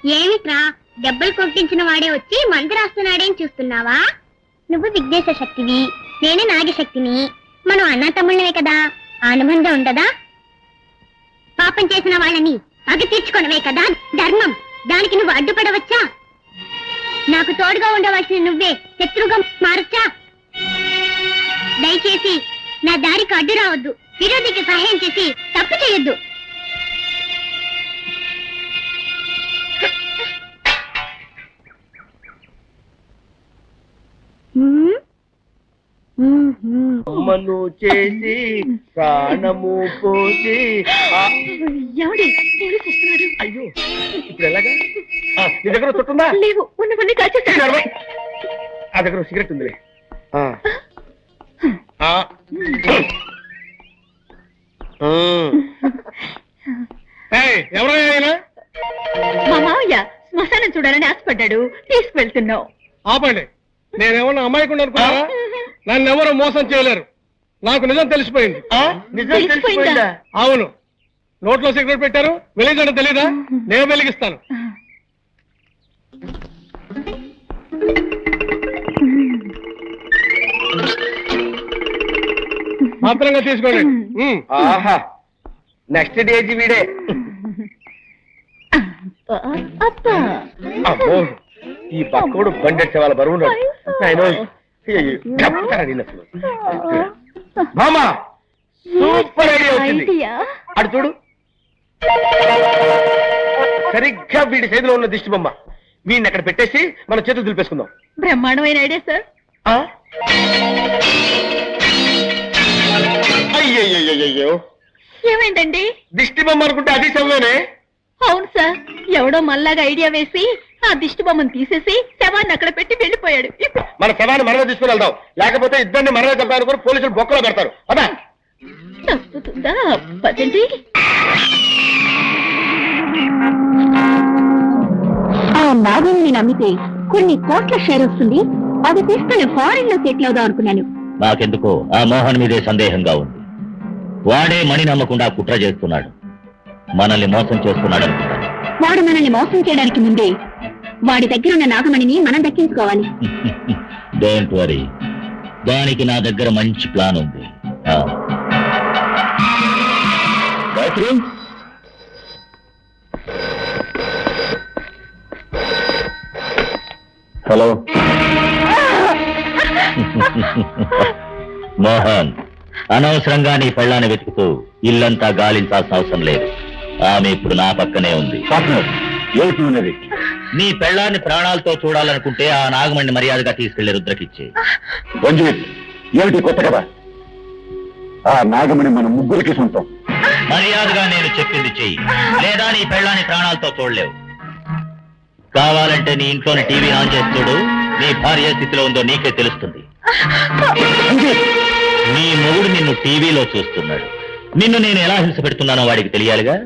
ఏమిట్రా దెబ్బలు కొట్టించిన వాడే వచ్చి మంది రాస్తున్నాడేం చూస్తున్నావా? నువ్వు విఘ్నేశ శక్తివి, నేను నాగశక్తిని. మనం అన్నా తమ్ముళ్ళవే కదా, అనుబంధం ఉండదా? పాపం చేసిన వాళ్ళని పగ తీర్చుకోవడమే కదా ధర్మం. దానికి నువ్వు అడ్డుపడవచ్చా? నాకు తోడుగా ఉండవలసిన నువ్వే శత్రువుగా మారచ్చా? దయచేసి నా దారికి అడ్డు రావద్దు. విరోధికి సహాయం చేసి తప్పు చేయొద్దు. అమ్మను చేసి ప్రాణము పోసి అయ్యో ఇప్పుడు ఎలాగా? నీ దగ్గర చుట్టుందా? లేవు, ఉన్నవన్నీ కాల్చేస్తాను. ఆ దగ్గర సిగరెట్ ఉందిలే. ఎవరైనా మా మావయ్య శ్మశానం చూడాలని ఆశపడ్డాడు, తీసుకువెళ్తున్నావు. ఆపండి. నేనేమన్నా అమ్మాయికుండా అనుకున్నారా? నన్ను ఎవరు మోసం చేయలేరు. నాకు నిజం తెలిసిపోయింది. తెలిసిపోయిందా? అవును. నోట్లో సిగరెట్ పెట్టారు, వెలిగించడం తెలీదా? నేను వెలిగిస్తాను. మాత్రంగా తీసుకోండి. ఆహా, నెక్స్ట్ డేజీ వీడే. అమ్మో, ఈ పక్కోడు బండెట్టే వాళ్ళ బరువు మామా. సూపర్ ఐడియా వచ్చింది. అటు చూడు, సరిగ్గా వీడి చేతిలో ఉన్న దిష్టి బొమ్మ. వీడిని అక్కడ పెట్టేసి మన చేతులు దులిపేసుకుందాం. బ్రహ్మాండమైన ఐడియా సార్. అయ్యయ్యో, ఏమైందండి? దిష్టి బొమ్మ అనుకుంటే అది శవమేనే. అవును సార్, ఎవడో మళ్ళాగా ఐడియా వేసి ఆ దిష్టి బొమ్మను తీసేసి శవాన్ని అక్కడ పెట్టి వెళ్ళిపోయాడు. మన శవాన్ని మనమే తీసుకుని వెళ్దాం, లేకపోతే ఇద్దరిని మనమే చంపాలనుకుని పోలీసులు బొక్కలో పెడతారు. అదా తప్పుతుందా? పదండి. ఆ నాగుని నమ్మితే కొన్ని కోట్ల షేర్ వస్తుంది. అది తీసుకుని ఫారిన్ లో సెటిల్ అవుదాం అనుకున్నాను. నాకెందుకో ఆ మోహన్ మీదే సందేహంగా ఉంది. వాడే మణి నమ్మకుండా కుట్ర చేస్తున్నాడు, మనల్ని మోసం చేస్తున్నాడు అనుకుంటాను. వాడు మనల్ని మోసం చేయడానికి ముందే వాడి దగ్గర ఉన్న నాగమణిని మనం దక్కించుకోవాలి. డోంట్ వరీ, దానికి నా దగ్గర మంచి ప్లాన్ ఉంది. హలో మోహన్, అనవసరంగా నీ పెళ్ళాన్ని వెతుకుతూ ఇల్లంతా గాలించాల్సిన అవసరం లేదు. ఆమె ఇప్పుడు నా పక్కనే ఉంది. ఏమిటి? నీ పెళ్ళాన్ని ప్రాణాలతో చూడాలనుకుంటే ఆ నాగమణ్ణి మర్యాదగా తీసుకెళ్లి రుద్రకిచ్చే. ఏమిటి కొత్త కదా? ఆ నాగమణి మన ముగ్గురికి సొంతం. మర్యాదగా నేను చెప్పింది చెయ్యి, లేదా నీ పెళ్ళాన్ని ప్రాణాలతో చూడలేవు. కావాలంటే నీ ఇంట్లోని టీవీ ఆన్ చేసి చూడు, నీ భార్య స్థితిలో ఉందో నీకే తెలుస్తుంది. నీ మొగుడు నిన్ను టీవీలో చూస్తున్నాడు. నిన్ను నేను ఎలా హింస పెడుతున్నానో వాడికి తెలియాలిగా.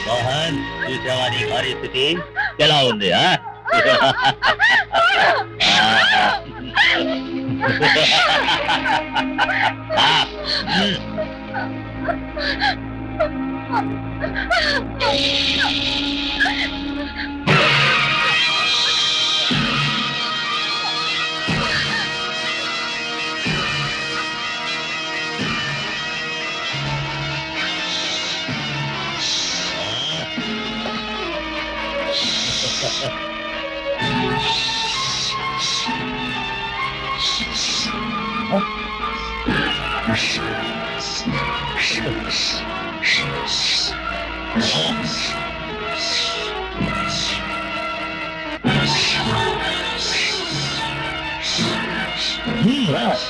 మోహన్, చూసావా నీ భార్య స్థితి ఎలా ఉంది? Right.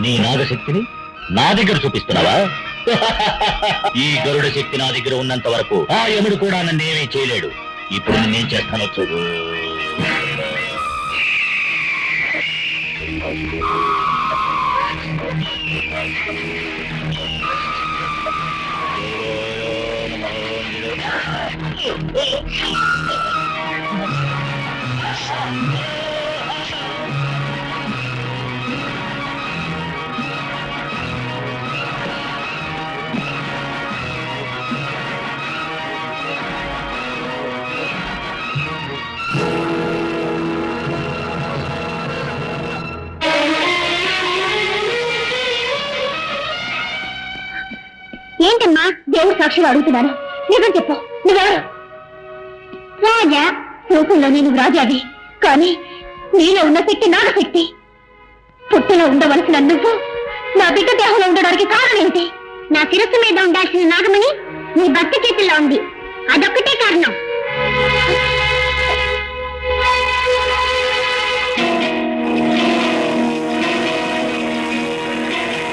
నీ నాగశక్తిని నా దగ్గర చూపిస్తున్నావా? ఈ గరుడ శక్తి నా దగ్గర ఉన్నంత వరకు ఆ యముడు కూడా నన్నేమీ చేయలేడు. ఇప్పుడు నేనేం చేస్తానో చూడు. ఏంటమ్మా దేవుడు సాక్షిగా అడుగుతున్నాను, నిజం చెప్పు, నువ్వెవరు? రాజా. రూపంలో నేను రాజావి, కానీ నీలో ఉన్న శక్తి నాగశక్తి. పుట్టిలో ఉండవలసిన నువ్వు నా బిడ్డ దేహంలో ఉండడానికి కారణం ఏంటి? నా శిరస్సు మీద ఉండాల్సిన నాగమణి నీ భర్త చేతుల్లో ఉంది, అదొక్కటే కారణం.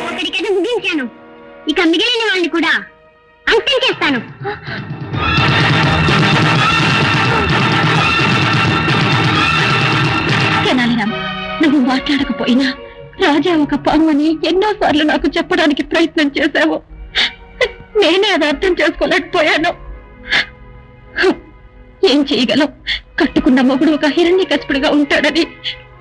ఒకటికైతే ముగించాను, ఇక మిగిలిన వాళ్ళని కూడా అంతం చేస్తాను. తెనాలిరామ్, నువ్వు మాట్లాడకపోయినా రాజా ఒక పాము అని ఎన్నోసార్లు నాకు చెప్పడానికి ప్రయత్నం చేశావు. నేనే అది అర్థం చేసుకోలేకపోయాను. ఏం చేయగలం? కట్టుకున్న మొగుడు ఒక హిరణ్యకశిపుడిగా ఉంటాడని,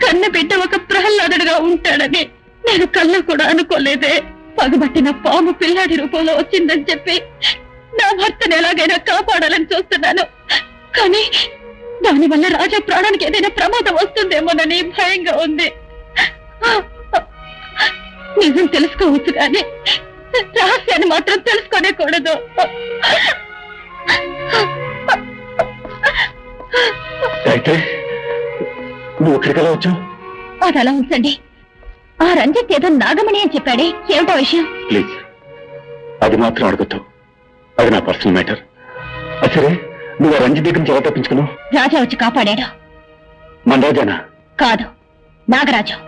కన్న బిడ్డ ఒక ప్రహ్లాదుడిగా ఉంటాడని నేను కళ్ళ కూడా అనుకోలేదే. పగబట్టిన పాము పిల్లాడి రూపంలో వచ్చిందని చెప్పి నా భర్తను ఎలాగైనా కాపాడాలని చూస్తున్నాను. కానీ దానివల్ల రాజా ప్రాణానికి ఏదైనా ప్రమాదం వస్తుందేమోనని భయంగా ఉంది. నిజం తెలుసుకోవచ్చు కానీ రహస్యాన్ని మాత్రం తెలుసుకోనేకూడదు. అయితే నువ్వు ఇక్కడికి ఎలా వచ్చావు? అది అలా ఉంచండి. ఆ రంజిత్ ఏదో నాగమణి అని చెప్పాడే, ఏమిటో విషయం? ప్లీజ్ అది మాత్రం అడగద్దు, అది నా పర్సనల్ మ్యాటర్. సరే, నువ్వు ఆ రంజిత్ దగ్గర నుంచి ఎలా తప్పించుకున్నావు? రాజా వచ్చి కాపాడాడు. మన రాజానా? కాదు, నాగరాజు.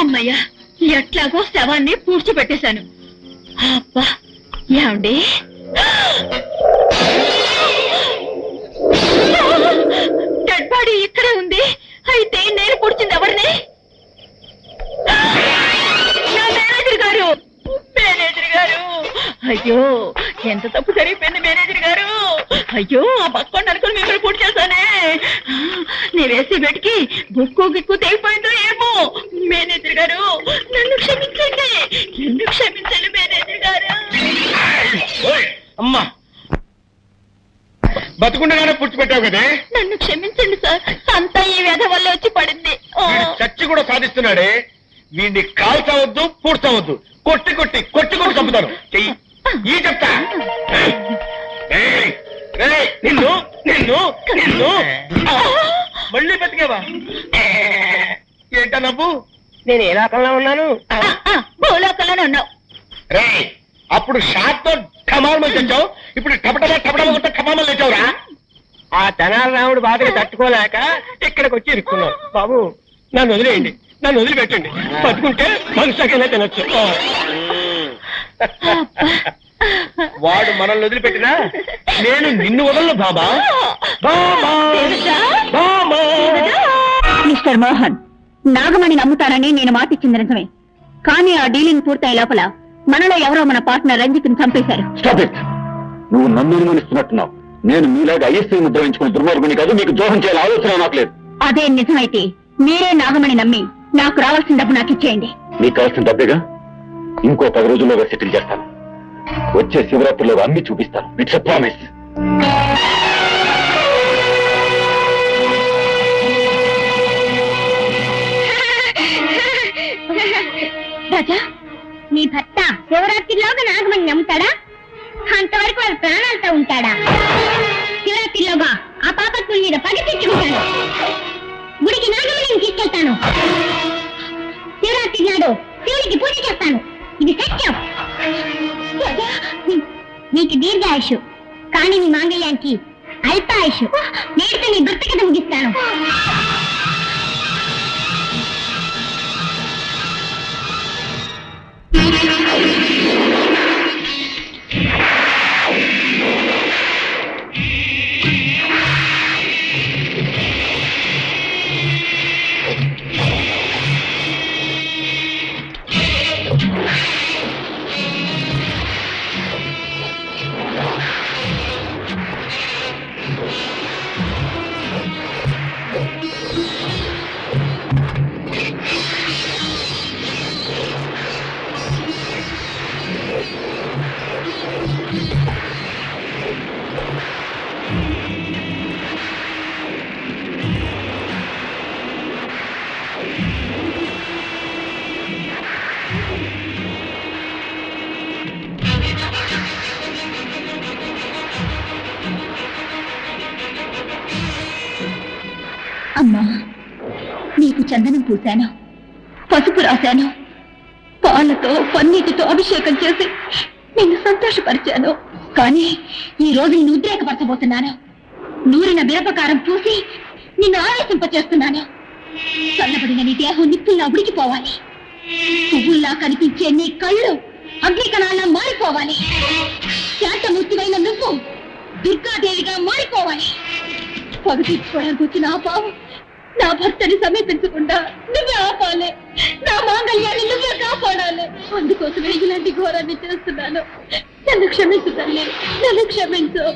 అమ్మయ్యా, ఎట్లాగో శవాన్ని పూడ్చిపెట్టేశాను. అబ్బా, ఏమండి డెడ్ బాడీ ఇక్కడే ఉంది. అయితే నేను పూడ్చింది ఎవరిని? నా మేనేజర్ గారు. మేనేజర్ గారు, అయ్యో ఎంత తప్పు జరిగిపోయింది మేనేజర్ గారు. అయ్యో, ఆ పక్కన అనుకుని మిమ్మల్ని పూర్తి చేశానే. నేను వేసి బెట్కి బుక్కు గిక్కు తెగిపోయిందో ఏమో. మేనేజర్ గారు, నన్ను క్షమించండి, నన్ను క్షమించండి మేనేజర్ గారు. అమ్మా, బతుకుండగానే పుచ్చిపెట్టావు కదే. నన్ను క్షమించండి సార్, అంతా ఈ వ్యధ వల్ల వచ్చి పడింది. వీడు చచ్చి కూడా సాధిస్తున్నాడే. వీడిని కాల్చవద్దు, పూడ్చవద్దు, కొట్టి కొట్టి కొట్టి కొట్టి చంపుతాను. చెయ్యి ఈ చెప్తా. ఏయ్, ఏయ్, నిన్ను నిన్ను నిన్ను మళ్ళీ బతికేవా? ఏంటా నవ్వు? నేను ఏ లోకంలో ఉన్నాను? భూలోకంలోనే ఉన్నావు. రే, అప్పుడు షాట్ తో ఠమాల్మని తెచ్చావు, ఇప్పుడు టపటమా టపటమా కొట్ట ఠమామని తెచ్చావురా. ఆ తెనాలి రాముడు బాధకి తట్టుకోలేక ఇక్కడికి వచ్చి ఇరుక్కున్నావు. బాబు, నన్ను వదిలేయండి, నన్ను వదిలిపెట్టండి. బతుకుంటే మనుషులకైనా తినొచ్చు. వాడు మనల్ని వదిలిపెట్టినా నేను నిన్ను వదలను బాబా. మిస్టర్ మోహన్, నాగమణి నమ్ముతానని నేను మాటిచ్చింది నిజమే, కానీ ఆ డీలింగ్ పూర్తయ్యే లోపల మనలో ఎవరో మన పార్ట్నర్ రంజిత్ని చంపేశారు. Stop it. నువ్వు నన్ను అనుమానిస్తున్నట్టున్నావు. నేను మీలాగా ఐఎస్ఐ ముద్ర వేయించుకుని దుర్మార్గుని కాదు. మీకు ద్రోహం చేయాలని ఆలోచన నాకు లేదు. అదే నిజమైతే మీరే నాగమణి నమ్మి నాకు రావాల్సిన డబ్బు నాకు ఇచ్చేయండి. నీకు కావాల్సిన డబ్బేగా, ఇంకో 10 రోజుల్లోగా సెటిల్ చేస్తాను. వచ్చే శివరాత్రిలో అన్ని చూపిస్తాను. It's a promise. రాజా, నీ భర్త శివరాత్రిలోగా నాగమని నమ్ముతాడా? అంతవరకు వాడు ప్రాణాలతో ఉంటాడా? శివరాత్రిలోగా ఆ పాపత్తుల మీద పగ తెచ్చుకుంటాను. గుడికి నాగమణిని తీసుకెళ్తాను. శివరాత్రి నాడు శివుడికి పూజ చేస్తాను. ఇది సత్యం. నీకు దీర్ఘాయుషు, కానీ నీ మాంగళ్యానికి అల్పాయుషు. నేటితో నీ భర్త కథ ముగిస్తాను. అమ్మా, నీకు చందనం పూశాను, పసుపు రాశాను, పాలతో పన్నీటితో అభిషేకం చేసి నిన్ను సంతోషపరిచాను. కానీ ఈ రోజు నిన్ను ఉద్రేకపరచబోతున్నాను. నూరిన మిరపకారం పూసి నిన్ను ఆవేశింపచేస్తున్నాను. చల్లబడిన నీ దేహం నిప్పుల్లా ఉడికిపోవాలి. పువ్వుల్లా కనిపించే నీ కళ్ళు అగ్నికణాల్లా మారిపోవాలి. శాంతమూర్తివైన నువ్వు దుర్గాదేవిగా మారిపోవాలి. పగ తీర్చుకోవడానికి వచ్చిన ఆ పావు నా భర్తని సమీపించకుండా నువ్వే ఆపాలి. నా మాంగళ్యాన్ని నువ్వే కాపాడాలి. అందుకోసమే ఇలాంటి ఘోరాన్ని చేస్తున్నాను. నన్ను క్షమించు తల్లి, నన్ను క్షమించు.